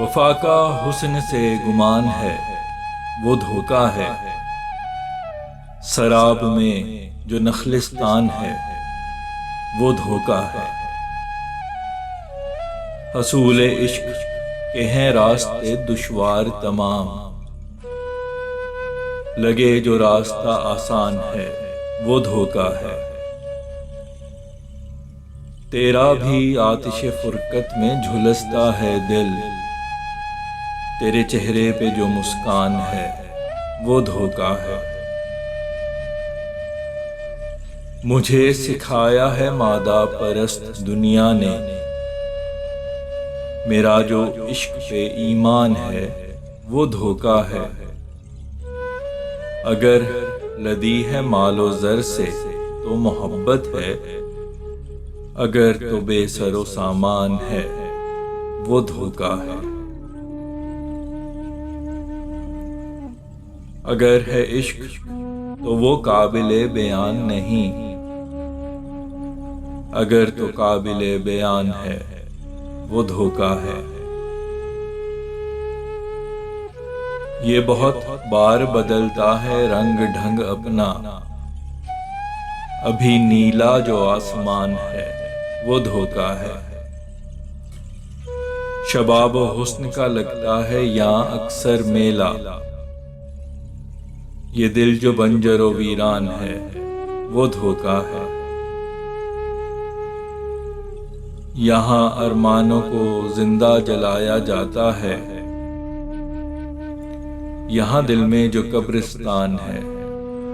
वफा का हुस्न से गुमान है, वो धोखा है। शराब में जो नखलिस्तान है, वो धोखा है। हसूल इश्क के हैं रास्ते दुश्वार तमाम, लगे जो रास्ता आसान है, वो धोखा है। तेरा भी आतिशे फुरकत में झुलसता है दिल, तेरे चेहरे पे जो मुस्कान है, वो धोखा है। मुझे सिखाया है मादा परस्त दुनिया ने, मेरा जो इश्क पे ईमान है, वो धोखा है। अगर लदी है मालो ज़र से तो मोहब्बत है, अगर तो बेसरो सामान है, वो धोखा है। अगर है इश्क तो वो काबिले बयान नहीं, अगर तो काबिले बयान है, वो धोखा है। ये बहुत बार बदलता है रंग ढंग अपना, अभी नीला जो आसमान है, वो धोखा है। शबाब हुस्न का लगता है यहाँ अक्सर मेला, ये दिल जो बंजरो वीरान है, वो धोखा है। यहाँ अरमानों को जिंदा जलाया जाता है, यहाँ दिल में जो कब्रिस्तान है,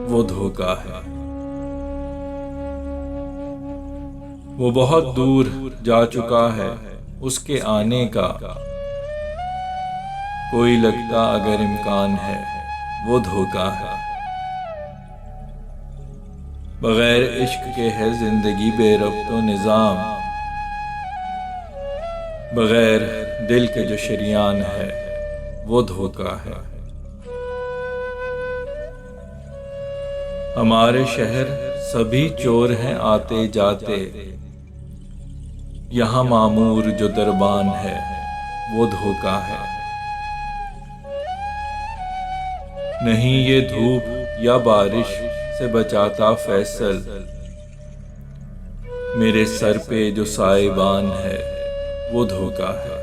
वो धोखा है। वो बहुत दूर जा चुका है, उसके आने का कोई लगता अगर इम्कान है, वो धोखा है। बगैर इश्क के है जिंदगी बेरब्तो निजाम, बगैर दिल के जो शरियान है, वो धोखा है। हमारे शहर सभी चोर हैं आते जाते, यहाँ मामूर जो दरबान है, वो धोखा है। नहीं ये धूप या बारिश से बचाता फैसल, मेरे सर पे जो साइबान है, वो धोखा है।